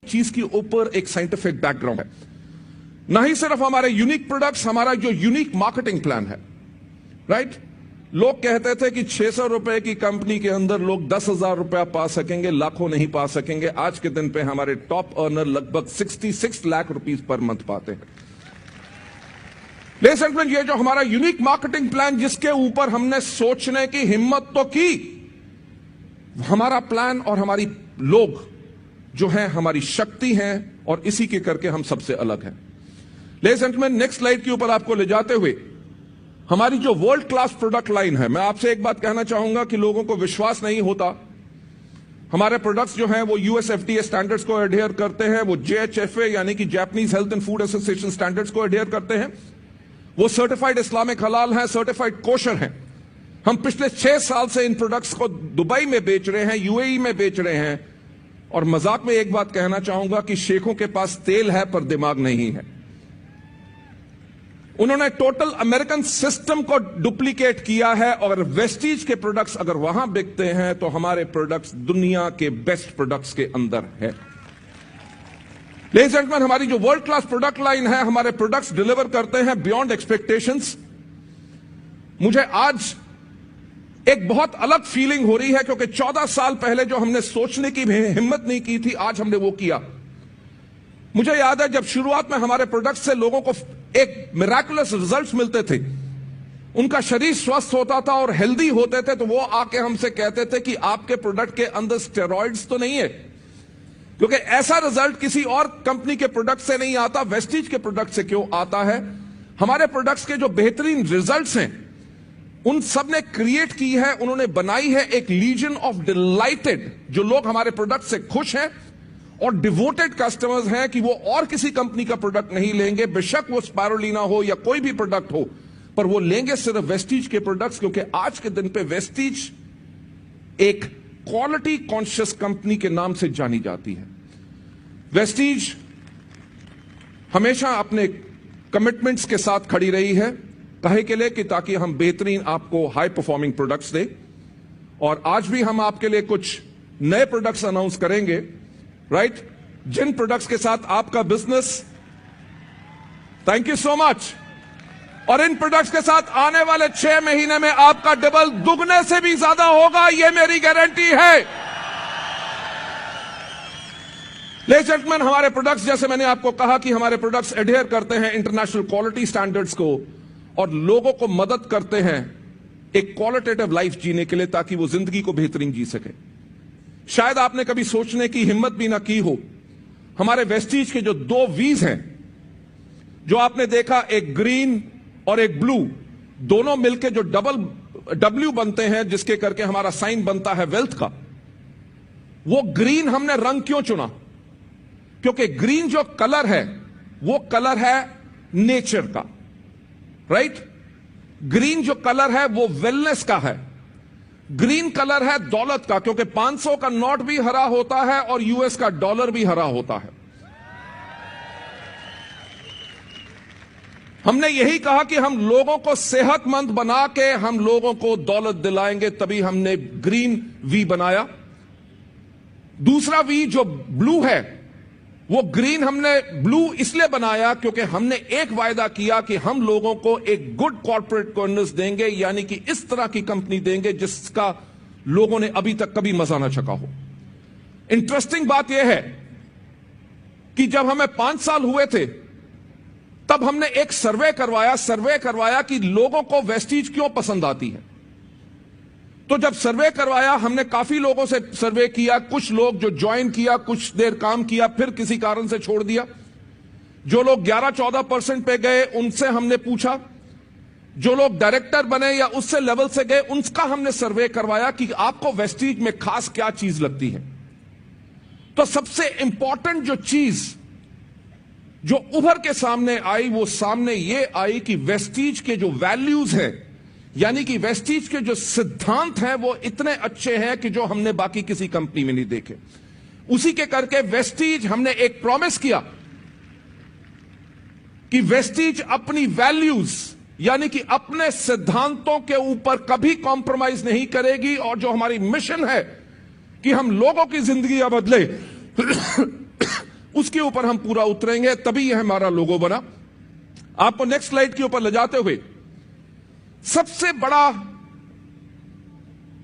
चीज के ऊपर एक साइंटिफिक बैकग्राउंड है, ना ही सिर्फ हमारे यूनिक प्रोडक्ट्स, हमारा जो यूनिक मार्केटिंग प्लान है। राइट? लोग कहते थे कि 600 रुपए की कंपनी के अंदर लोग 10,000 रुपया पा सकेंगे, लाखों नहीं पा सकेंगे। आज के दिन पे हमारे टॉप अर्नर लगभग 66 लाख रुपीस पर मंथ पाते हैं। लेडीज एंड जेंटलमैन, ये जो हमारा यूनिक मार्केटिंग प्लान, जिसके ऊपर हमने सोचने की हिम्मत तो की, हमारा प्लान और हमारी लोग जो हैं हमारी शक्ति हैं, और इसी के करके हम सबसे अलग हैं। Ladies and gentleman, next slide के ऊपर आपको ले जाते हुए हमारी जो वर्ल्ड क्लास प्रोडक्ट लाइन है, मैं आपसे एक बात कहना चाहूंगा कि लोगों को विश्वास नहीं होता। हमारे प्रोडक्ट्स जो हैं वो यूएस एफडीए स्टैंडर्ड्स को एडहेयर करते हैं, वो जेएचएफए यानी कि Japanese health and food association standards को एडहेयर करते हैं, वो सर्टिफाइड इस्लामिक हलाल हैं, सर्टिफाइड कोशर हैं। हम पिछले 6 साल से इन प्रोडक्ट्स को दुबई में बेच रहे हैं, यूएई में बेच रहे हैं। और मजाक में एक बात कहना चाहूंगा कि शेखों के पास तेल है पर दिमाग नहीं है। उन्होंने टोटल अमेरिकन सिस्टम को डुप्लीकेट किया है, और वेस्टीज के प्रोडक्ट्स अगर वहां बिकते हैं तो हमारे प्रोडक्ट्स दुनिया के बेस्ट प्रोडक्ट्स के अंदर है। लेडीज एंड जेंटलमैन, हमारी जो वर्ल्ड क्लास प्रोडक्ट लाइन है, हमारे प्रोडक्ट्स डिलीवर करते हैं बियॉन्ड एक्सपेक्टेशंस। मुझे आज एक बहुत अलग फीलिंग हो रही है, क्योंकि 14 साल पहले जो हमने सोचने की हिम्मत नहीं की थी, आज हमने वो किया। मुझे याद है जब शुरुआत में हमारे प्रोडक्ट से लोगों को एक मिराकुलस रिजल्ट्स मिलते थे, उनका शरीर स्वस्थ होता था और हेल्दी होते थे, तो वो आके हमसे कहते थे कि आपके प्रोडक्ट के अंदर स्टेरॉइड्स तो नहीं है, क्योंकि ऐसा रिजल्ट किसी और कंपनी के प्रोडक्ट से नहीं आता, वेस्टीज के प्रोडक्ट से क्यों आता है। हमारे प्रोडक्ट्स के जो बेहतरीन रिजल्ट्स हैं, उन सब ने क्रिएट की है, उन्होंने बनाई है एक लीजन ऑफ डिलाइटेड, जो लोग हमारे प्रोडक्ट से खुश हैं और डिवोटेड कस्टमर्स हैं कि वो और किसी कंपनी का प्रोडक्ट नहीं लेंगे, बेशक वो स्पारुलिना हो या कोई भी प्रोडक्ट हो, पर वो लेंगे सिर्फ वेस्टीज के प्रोडक्ट्स, क्योंकि आज के दिन पे वेस्टीज एक क्वालिटी कॉन्शियस कंपनी के नाम से जानी जाती है। वेस्टीज हमेशा अपने कमिटमेंट्स के साथ खड़ी रही है, कहे के लिए कि ताकि हम बेहतरीन आपको हाई परफॉर्मिंग प्रोडक्ट्स दें। और आज भी हम आपके लिए कुछ नए प्रोडक्ट्स अनाउंस करेंगे, राइट, जिन प्रोडक्ट्स के साथ आपका business, thank you so much, और इन प्रोडक्ट्स के साथ आने वाले 6 महीने में आपका डबल दुगने से भी ज्यादा होगा, यह मेरी गारंटी है। लेडीज एंड जेंटलमैन, हमारे प्रोडक्ट्स, जैसे मैंने आपको कहा कि हमारे प्रोडक्ट्स एडहेयर करते हैं इंटरनेशनल क्वालिटी स्टैंडर्ड्स को, और लोगों को मदद करते हैं एक क्वालिटेटिव लाइफ जीने के लिए, ताकि वो जिंदगी को बेहतरीन जी सके। शायद आपने कभी सोचने की हिम्मत भी ना की हो, हमारे वेस्टीज के जो 2 वीज हैं, जो आपने देखा, एक ग्रीन और एक ब्लू, दोनों मिलकर जो डबल डब्ल्यू बनते हैं, जिसके करके हमारा साइन बनता है वेल्थ का। वो ग्रीन हमने रंग क्यों चुना? क्योंकि ग्रीन जो कलर है, वो कलर है नेचर का, राइट? ग्रीन जो कलर है वो वेलनेस का है। ग्रीन कलर है दौलत का, क्योंकि 500 का नोट भी हरा होता है और यूएस का डॉलर भी हरा होता है। हमने यही कहा कि हम लोगों को सेहतमंद बना के हम लोगों को दौलत दिलाएंगे, तभी हमने ग्रीन वी बनाया। दूसरा वी जो ब्लू है, वो ग्रीन हमने ब्लू इसलिए बनाया क्योंकि हमने एक वायदा किया कि हम लोगों को एक गुड कॉर्पोरेट गवर्नेंस देंगे, यानी कि इस तरह की कंपनी देंगे जिसका लोगों ने अभी तक कभी मजा ना चखा हो। इंटरेस्टिंग बात यह है कि जब हमें 5 साल हुए थे, तब हमने एक सर्वे करवाया कि लोगों को वेस्टीज क्यों पसंद आती है। तो जब सर्वे करवाया, हमने काफी लोगों से सर्वे किया, कुछ लोग जो ज्वाइन किया, कुछ देर काम किया, फिर किसी कारण से छोड़ दिया। जो लोग 11-14% पे गए, उनसे हमने पूछा। जो लोग डायरेक्टर बने या उससे लेवल से गए, उनका हमने सर्वे करवाया कि आपको वेस्टीज में खास क्या चीज लगती है। तो सबसे इंपॉर्टेंट जो चीज जो उभर के सामने आई, वो सामने ये आई कि वेस्टीज के जो वैल्यूज हैं, यानी कि वेस्टीज के जो सिद्धांत हैं, वो इतने अच्छे हैं कि जो हमने बाकी किसी कंपनी में नहीं देखे। उसी के करके वेस्टीज, हमने एक प्रॉमिस किया कि वेस्टीज अपनी वैल्यूज यानी कि अपने सिद्धांतों के ऊपर कभी कॉम्प्रोमाइज नहीं करेगी, और जो हमारी मिशन है कि हम लोगों की जिंदगी बदले, इसके ऊपर हम पूरा उतरेंगे, तभी यह हमारा लोगो बना। आपको नेक्स्ट स्लाइड के ऊपर ले जाते हुए सबसे बड़ा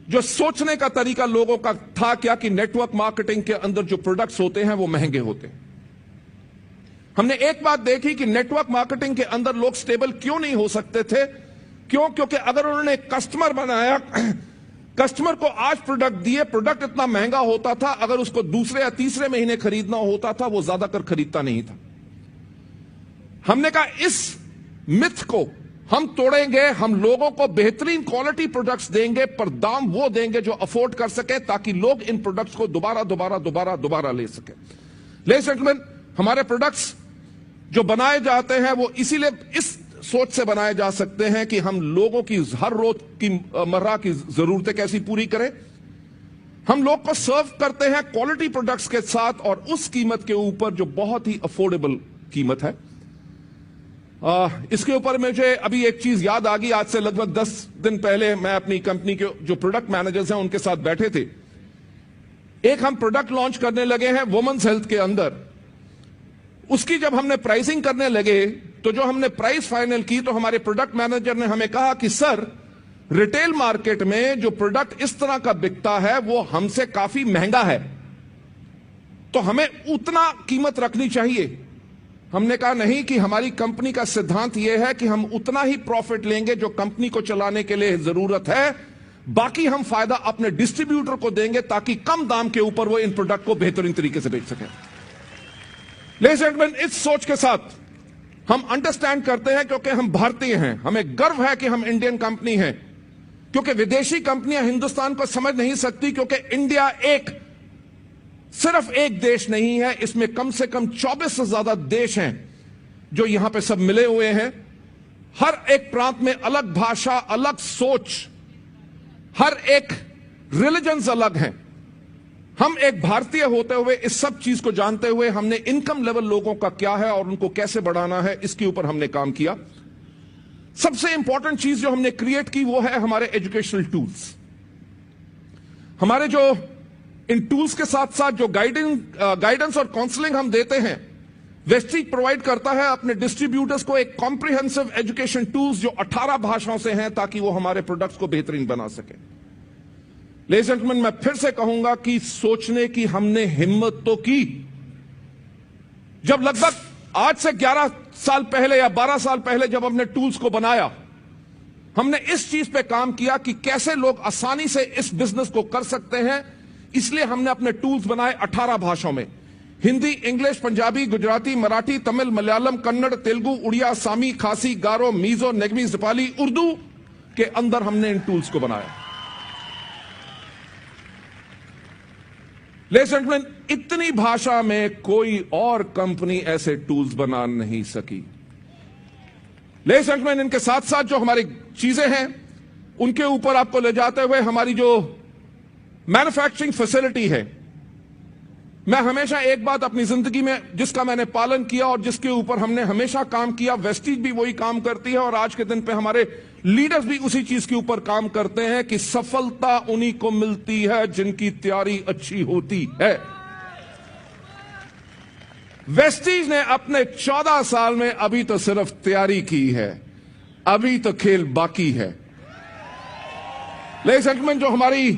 जो सोचने का तरीका लोगों का था क्या कि नेटवर्क मार्केटिंग के अंदर जो प्रोडक्ट्स होते हैं वो महंगे होते हैं। हमने एक बात देखी कि नेटवर्क मार्केटिंग के अंदर लोग स्टेबल क्यों नहीं हो सकते थे। क्योंकि अगर उन्होंने कस्टमर बनाया, कस्टमर को आज प्रोडक्ट दिए, प्रोडक्ट इतना महंगा होता था, अगर उसको दूसरे या तीसरे महीने खरीदना होता था वो ज्यादातर खरीदता नहीं था। हमने कहा इस मिथ को हम तोड़ेंगे, हम लोगों को बेहतरीन क्वालिटी प्रोडक्ट्स देंगे, पर दाम वो देंगे जो अफोर्ड कर सके, ताकि लोग इन प्रोडक्ट्स को दोबारा ले सके। लेडीज एंड जेंटलमैन, हमारे प्रोडक्ट्स जो बनाए जाते हैं वो इसीलिए इस सोच से बनाए जा सकते हैं कि हम लोगों की हर रोज की मर्रा की जरूरतें कैसी पूरी करें। हम लोग को सर्व करते हैं क्वालिटी प्रोडक्ट्स के साथ और उस कीमत के ऊपर जो बहुत ही अफोर्डेबल कीमत है। इसके ऊपर मुझे अभी एक चीज याद आ गई। आज से लगभग 10 दिन पहले मैं अपनी कंपनी के जो प्रोडक्ट मैनेजर्स हैं उनके साथ बैठे थे। एक हम प्रोडक्ट लॉन्च करने लगे हैं वुमेन्स हेल्थ के अंदर। उसकी जब हमने प्राइसिंग करने लगे तो जो हमने प्राइस फाइनल की तो हमारे प्रोडक्ट मैनेजर ने हमें कहा कि सर, रिटेल मार्केट में जो प्रोडक्ट इस तरह का बिकता है वो हमसे काफी महंगा है, तो हमें उतना कीमत रखनी चाहिए। हमने कहा नहीं, कि हमारी कंपनी का सिद्धांत यह है कि हम उतना ही प्रॉफिट लेंगे जो कंपनी को चलाने के लिए जरूरत है, बाकी हम फायदा अपने डिस्ट्रीब्यूटर को देंगे ताकि कम दाम के ऊपर वो इन प्रोडक्ट को बेहतरीन तरीके से बेच सकें। लेडीज एंड जेंटलमैन, इस सोच के साथ हम अंडरस्टैंड करते हैं, क्योंकि हम भारतीय हैं, हमें गर्व है कि हम इंडियन कंपनी हैं, क्योंकि विदेशी कंपनियां हिंदुस्तान को समझ नहीं सकती, क्योंकि इंडिया सिर्फ एक देश नहीं है, इसमें कम से कम 24 से ज्यादा देश हैं जो यहां पे सब मिले हुए हैं। हर एक प्रांत में अलग भाषा, अलग सोच, हर एक रिलीजन्स अलग हैं। हम एक भारतीय होते हुए इस सब चीज को जानते हुए हमने इनकम लेवल लोगों का क्या है और उनको कैसे बढ़ाना है, इसके ऊपर हमने काम किया। सबसे इंपॉर्टेंट चीज जो हमने क्रिएट की वो है हमारे एजुकेशनल टूल्स। हमारे जो इन टूल्स के साथ साथ जो गाइडेंस और काउंसलिंग हम देते हैं, वेस्टीज प्रोवाइड करता है अपने डिस्ट्रीब्यूटर्स को एक कॉम्प्रिहेंसिव एजुकेशन टूल्स जो 18 भाषाओं से हैं, ताकि वो हमारे प्रोडक्ट्स को बेहतरीन बना सके। लेडीज एंड जेंटलमैन, मैं फिर से कहूंगा कि सोचने की हमने हिम्मत तो की। जब लगभग आज से 11 साल पहले या 12 साल पहले जब हमने टूल्स को बनाया, हमने इस चीज पे काम किया कि कैसे लोग आसानी से इस बिजनेस को कर सकते हैं। इसलिए हमने अपने टूल्स बनाए 18 भाषाओं में, हिंदी, इंग्लिश, पंजाबी, गुजराती, मराठी, तमिल, मलयालम, कन्नड़, तेलुगु, उड़िया, सामी, खासी, गारो, मीजो, नेगमी, नेपाली, उर्दू के अंदर हमने इन टूल्स को बनाया। लेडीज एंड जेंटलमैन, इतनी भाषा में कोई और कंपनी ऐसे टूल्स बना नहीं सकी। लेडीज एंड जेंटलमैन, इनके साथ साथ जो हमारी चीजें हैं उनके ऊपर आपको ले जाते हुए हमारी जो मैन्युफैक्चरिंग फैसिलिटी है, मैं हमेशा एक बात अपनी जिंदगी में जिसका मैंने पालन किया और जिसके ऊपर हमने हमेशा काम किया, वेस्टीज भी वही काम करती है और आज के दिन पे हमारे लीडर्स भी उसी चीज के ऊपर काम करते हैं कि सफलता उन्हीं को मिलती है जिनकी तैयारी अच्छी होती है। वेस्टीज ने अपने 14 साल में अभी तो सिर्फ तैयारी की है, अभी तो खेल बाकी है। लेडीज एंड जेंटलमैन, जो हमारी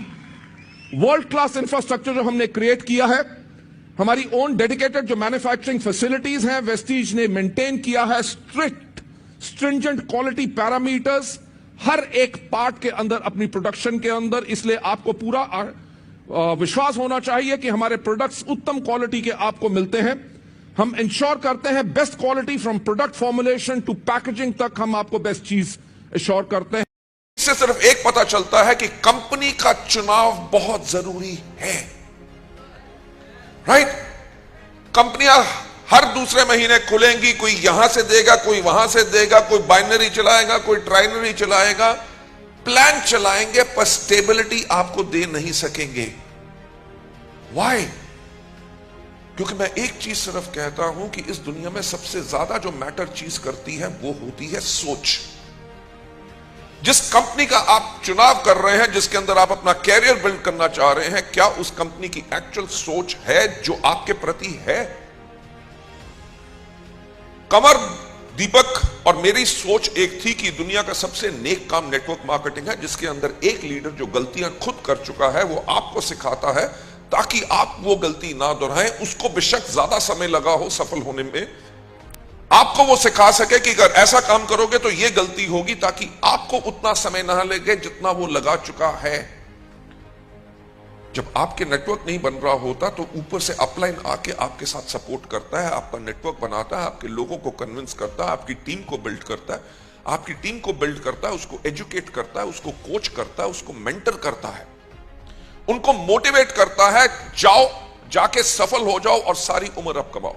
वर्ल्ड क्लास इंफ्रास्ट्रक्चर जो हमने क्रिएट किया है, हमारी ओन डेडिकेटेड जो मैन्युफैक्चरिंग फैसिलिटीज हैं, वेस्टीज ने मेंटेन किया है स्ट्रिंजेंट क्वालिटी पैरामीटर्स हर एक पार्ट के अंदर, अपनी प्रोडक्शन के अंदर। इसलिए आपको पूरा विश्वास होना चाहिए कि हमारे प्रोडक्ट्स उत्तम क्वालिटी के आपको मिलते हैं। हम इंश्योर करते हैं best quality from product formulation to packaging तक, हम आपको बेस्ट चीज इंश्योर करते हैं। इससे सिर्फ एक पता चलता है कि कंपनी का चुनाव बहुत जरूरी है, राइट? कंपनियां हर दूसरे महीने खुलेंगी, कोई यहां से देगा, कोई वहां से देगा, कोई बाइनरी चलाएगा, कोई ट्राइनरी चलाएगा, प्लान चलाएंगे, पर स्टेबिलिटी आपको दे नहीं सकेंगे। व्हाई? क्योंकि मैं एक चीज सिर्फ कहता हूं कि इस दुनिया में सबसे ज्यादा जो मैटर चीज करती है वो होती है सोच। जिस कंपनी का आप चुनाव कर रहे हैं, जिसके अंदर आप अपना कैरियर बिल्ड करना चाह रहे हैं, क्या उस कंपनी की एक्चुअल सोच है जो आपके प्रति है? कमर, दीपक और मेरी सोच एक थी कि दुनिया का सबसे नेक काम नेटवर्क मार्केटिंग है, जिसके अंदर एक लीडर जो गलतियां खुद कर चुका है वो आपको सिखाता है ताकि आप वो गलती ना दोहराएं। उसको बेशक ज्यादा समय लगा हो सफल होने में, आपको वो सिखा सके कि अगर ऐसा काम करोगे तो ये गलती होगी, ताकि आपको उतना समय ना लगे जितना वो लगा चुका है। जब आपके नेटवर्क नहीं बन रहा होता तो ऊपर से अपलाइन आके आपके साथ सपोर्ट करता है, आपका नेटवर्क बनाता है, आपके लोगों को कन्विंस करता है, आपकी टीम को बिल्ड करता है, आपकी टीम को बिल्ड करता है, उसको एजुकेट करता है, उसको कोच करता है, उसको मेंटर करता है, उनको मोटिवेट करता है, जाओ जाके सफल हो जाओ और सारी उम्र अब कमाओ।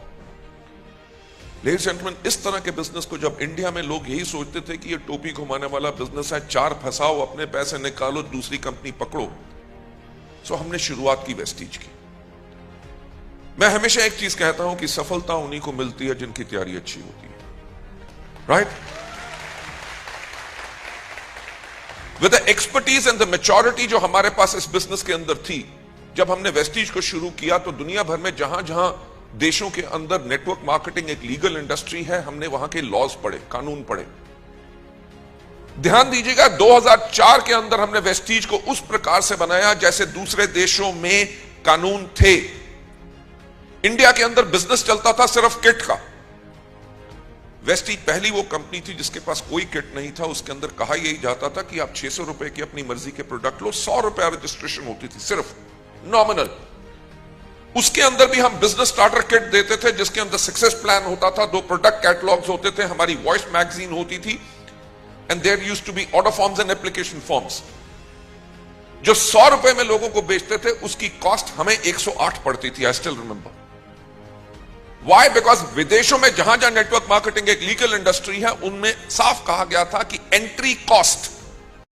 लेडीज एंड जेंटलमैन, इस तरह के बिजनेस को जब इंडिया में लोग यही सोचते थे कि ये टोपी घुमाने वाला बिजनेस है, चार फंसाओ, अपने पैसे निकालो, दूसरी कंपनी पकड़ो, सो हमने शुरुआत की वेस्टीज की। मैं हमेशा एक चीज कहता हूं कि सफलता उन्हीं को मिलती है जिनकी तैयारी अच्छी होती है, right? With the expertise and the maturity जो हमारे पास इस बिजनेस के अंदर थी, जब हमने वेस्टीज को शुरू किया तो दुनिया भर में जहां जहां देशों के अंदर नेटवर्क मार्केटिंग एक लीगल इंडस्ट्री है, हमने वहां के लॉज पढ़े, कानून पढ़े। ध्यान दीजिएगा, 2004 के अंदर हमने वेस्टीज को उस प्रकार से बनाया जैसे दूसरे देशों में कानून थे। इंडिया के अंदर बिजनेस चलता था सिर्फ किट का। वेस्टीज पहली वो कंपनी थी जिसके पास कोई किट नहीं था। उसके अंदर कहा यही जाता था कि आप 600 रुपए की अपनी मर्जी के प्रोडक्ट लो, 100 रुपए रजिस्ट्रेशन होती थी, सिर्फ नॉमिनल। उसके अंदर भी हम बिजनेस स्टार्टर किट देते थे जिसके अंदर सक्सेस प्लान होता था, 2 प्रोडक्ट कैटलॉग्स होते थे, हमारी वॉइस मैगजीन होती थी, and there used to be order forms and application forms। जो 100 रुपए में लोगों को बेचते थे उसकी कॉस्ट हमें 108 पड़ती थी। I still remember why, because विदेशों में जहां जहां नेटवर्क मार्केटिंग एक लीगल इंडस्ट्री है उनमें साफ कहा गया था कि एंट्री कॉस्ट